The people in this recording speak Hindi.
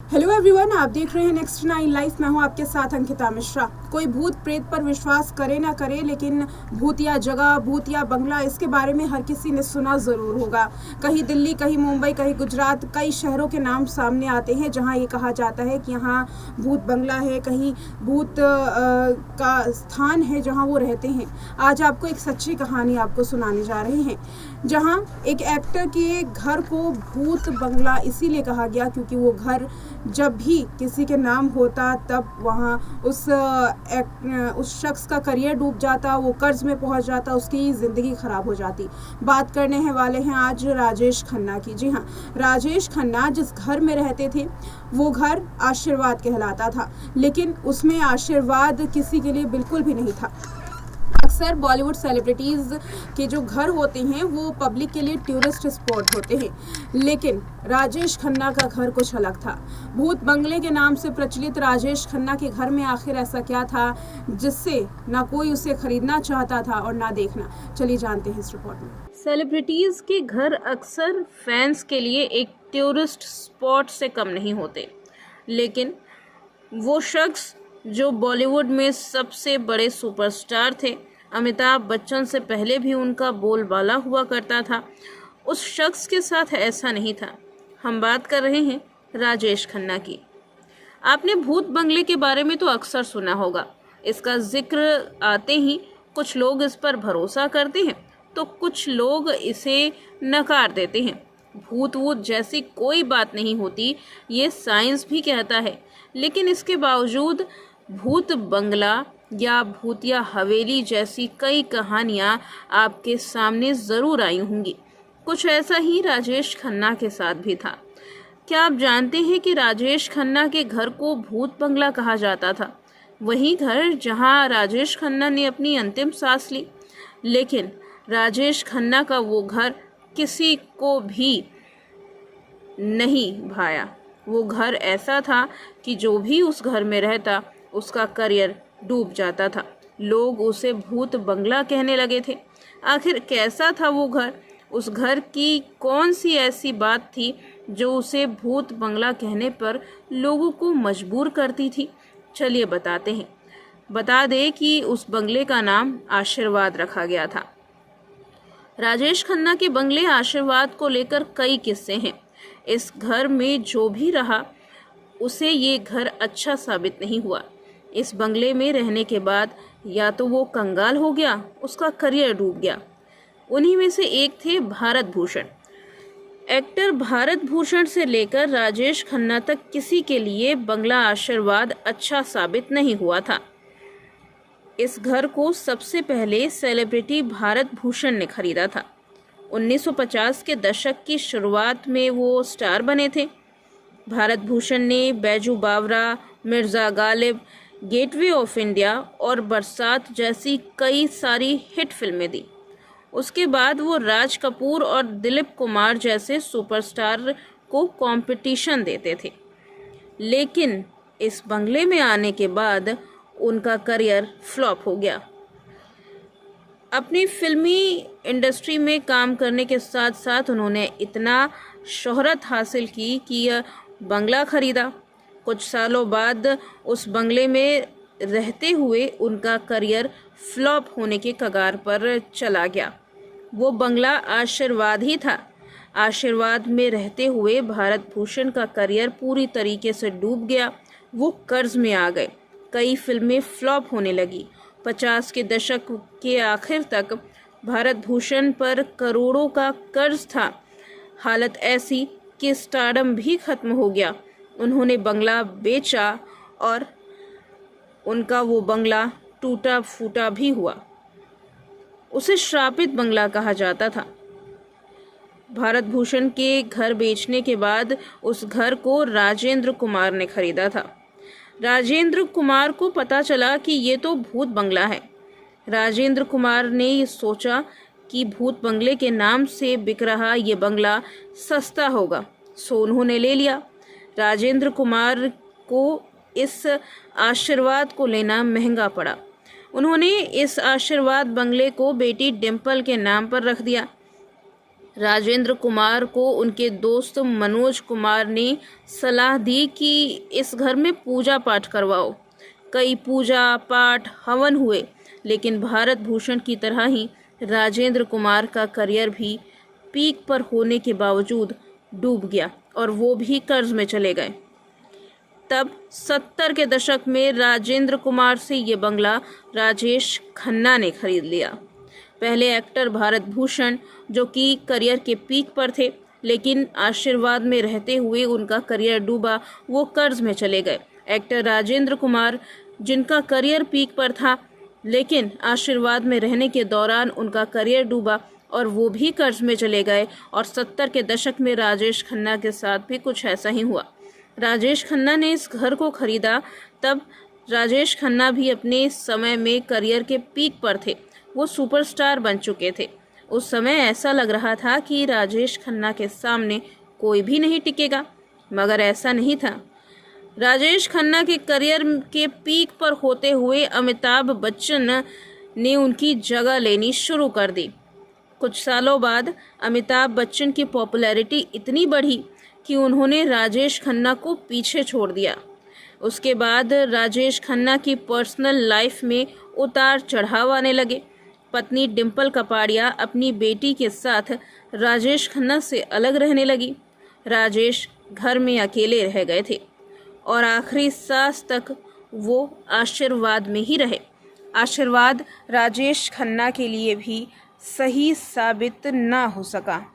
हेलो एवरीवन, आप देख रहे हैं नेक्स्ट 9 लाइफ। मैं हूं आपके साथ अंकिता मिश्रा। कोई भूत प्रेत पर विश्वास करे ना करे, लेकिन भूतिया जगह, भूतिया बंगला, इसके बारे में हर किसी ने सुना ज़रूर होगा। कहीं दिल्ली, कहीं मुंबई, कहीं गुजरात, कई शहरों के नाम सामने आते हैं जहां ये कहा जाता है कि यहाँ भूत बंगला है, कहीं भूत का स्थान है जहाँ वो रहते हैं। आज आपको एक सच्ची कहानी आपको सुनाने जा रहे हैं, जहाँ एक एक्टर के घर को भूत बंगला इसीलिए कहा गया क्योंकि वो घर जब भी किसी के नाम होता तब वहाँ उस शख्स का करियर डूब जाता, वो कर्ज में पहुँच जाता, उसकी ज़िंदगी ख़राब हो जाती। बात करने हैं वाले हैं आज राजेश खन्ना की। जी हाँ, राजेश खन्ना जिस घर में रहते थे वो घर आशीर्वाद कहलाता था, लेकिन उसमें आशीर्वाद किसी के लिए बिल्कुल भी नहीं था। अक्सर बॉलीवुड सेलिब्रिटीज़ के जो घर होते हैं वो पब्लिक के लिए टूरिस्ट स्पॉट होते हैं, लेकिन राजेश खन्ना का घर कुछ अलग था। भूत बंगले के नाम से प्रचलित राजेश खन्ना के घर में आखिर ऐसा क्या था जिससे ना कोई उसे खरीदना चाहता था और ना देखना। चलिए जानते हैं इस रिपोर्ट में। सेलिब्रिटीज़ के घर अक्सर फैंस के लिए एक टूरिस्ट स्पॉट से कम नहीं होते, लेकिन वो शख्स जो बॉलीवुड में सबसे बड़े सुपरस्टार थे, अमिताभ बच्चन से पहले भी उनका बोलबाला हुआ करता था, उस शख्स के साथ ऐसा नहीं था। हम बात कर रहे हैं राजेश खन्ना की। आपने भूत बंगले के बारे में तो अक्सर सुना होगा। इसका जिक्र आते ही कुछ लोग इस पर भरोसा करते हैं तो कुछ लोग इसे नकार देते हैं। भूत वूत जैसी कोई बात नहीं होती, ये साइंस भी कहता है, लेकिन इसके बावजूद भूत बंगला या भूतिया हवेली जैसी कई कहानियां आपके सामने ज़रूर आई होंगी। कुछ ऐसा ही राजेश खन्ना के साथ भी था। क्या आप जानते हैं कि राजेश खन्ना के घर को भूत बंगला कहा जाता था? वही घर जहां राजेश खन्ना ने अपनी अंतिम सांस ली। लेकिन राजेश खन्ना का वो घर किसी को भी नहीं भाया। वो घर ऐसा था कि जो भी उस घर में रहता उसका करियर डूब जाता था। लोग उसे भूत बंगला कहने लगे थे। आखिर कैसा था वो घर? उस घर की कौन सी ऐसी बात थी जो उसे भूत बंगला कहने पर लोगों को मजबूर करती थी? चलिए बताते हैं। बता दें कि उस बंगले का नाम आशीर्वाद रखा गया था। राजेश खन्ना के बंगले आशीर्वाद को लेकर कई किस्से हैं। इस घर में जो भी रहा उसे ये घर अच्छा साबित नहीं हुआ। इस बंगले में रहने के बाद या तो वो कंगाल हो गया, उसका करियर डूब गया। उन्हीं में से एक थे भारत भूषण। एक्टर भारत भूषण से लेकर राजेश खन्ना तक किसी के लिए बंगला आशीर्वाद अच्छा साबित नहीं हुआ था। इस घर को सबसे पहले सेलिब्रिटी भारत भूषण ने खरीदा था। 1950 के दशक की शुरुआत में वो स्टार बने थे। भारत भूषण ने Baiju Bawra, Mirza Ghalib, Gateway of India और बरसात जैसी कई सारी हिट फिल्में दी। उसके बाद वो राज कपूर और दिलीप कुमार जैसे सुपरस्टार को कंपटीशन देते थे। लेकिन इस बंगले में आने के बाद उनका करियर फ्लॉप हो गया। अपनी फिल्मी इंडस्ट्री में काम करने के साथ साथ उन्होंने इतना शोहरत हासिल की कि यह बंगला खरीदा। कुछ सालों बाद उस बंगले में रहते हुए उनका करियर फ्लॉप होने के कगार पर चला गया। वो बंगला आशीर्वाद ही था। आशीर्वाद में रहते हुए भारत भूषण का करियर पूरी तरीके से डूब गया। वो कर्ज में आ गए। कई फिल्में फ्लॉप होने लगी। 50 के दशक के आखिर तक भारत भूषण पर करोड़ों का कर्ज था। हालत ऐसी कि स्टारडम भी खत्म हो गया। उन्होंने बंगला बेचा और उनका वो बंगला टूटा फूटा भी हुआ। उसे श्रापित बंगला कहा जाता था। भारत भूषण के घर बेचने के बाद उस घर को राजेंद्र कुमार ने खरीदा था। राजेंद्र कुमार को पता चला कि ये तो भूत बंगला है। राजेंद्र कुमार ने ये सोचा कि भूत बंगले के नाम से बिक रहा ये बंगला सस्ता होगा, सो उन्होंने ले लिया। राजेंद्र कुमार को इस आशीर्वाद को लेना महंगा पड़ा। उन्होंने इस आशीर्वाद बंगले को बेटी डिम्पल के नाम पर रख दिया। राजेंद्र कुमार को उनके दोस्त मनोज कुमार ने सलाह दी कि इस घर में पूजा पाठ करवाओ। कई पूजा पाठ हवन हुए, लेकिन भारत भूषण की तरह ही राजेंद्र कुमार का करियर भी पीक पर होने के बावजूद डूब गया और वो भी कर्ज में चले गए। तब 70 के दशक में राजेंद्र कुमार से ये बंगला राजेश खन्ना ने खरीद लिया। पहले एक्टर भारत भूषण, जो कि करियर के पीक पर थे, लेकिन आशीर्वाद में रहते हुए उनका करियर डूबा, वो कर्ज में चले गए। एक्टर राजेंद्र कुमार, जिनका करियर पीक पर था, लेकिन आशीर्वाद में रहने के दौरान उनका करियर डूबा और वो भी कर्ज में चले गए। और 70 के दशक में राजेश खन्ना के साथ भी कुछ ऐसा ही हुआ। राजेश खन्ना ने इस घर को खरीदा, तब राजेश खन्ना भी अपने समय में करियर के पीक पर थे। वो सुपरस्टार बन चुके थे। उस समय ऐसा लग रहा था कि राजेश खन्ना के सामने कोई भी नहीं टिकेगा, मगर ऐसा नहीं था। राजेश खन्ना के करियर के पीक पर होते हुए अमिताभ बच्चन ने उनकी जगह लेनी शुरू कर दी। कुछ सालों बाद अमिताभ बच्चन की पॉपुलैरिटी इतनी बढ़ी कि उन्होंने राजेश खन्ना को पीछे छोड़ दिया। उसके बाद राजेश खन्ना की पर्सनल लाइफ में उतार चढ़ाव आने लगे। पत्नी डिम्पल कपाड़िया अपनी बेटी के साथ राजेश खन्ना से अलग रहने लगी। राजेश घर में अकेले रह गए थे और आखिरी सांस तक वो आशीर्वाद में ही रहे। आशीर्वाद राजेश खन्ना के लिए भी सही साबित ना हो सका।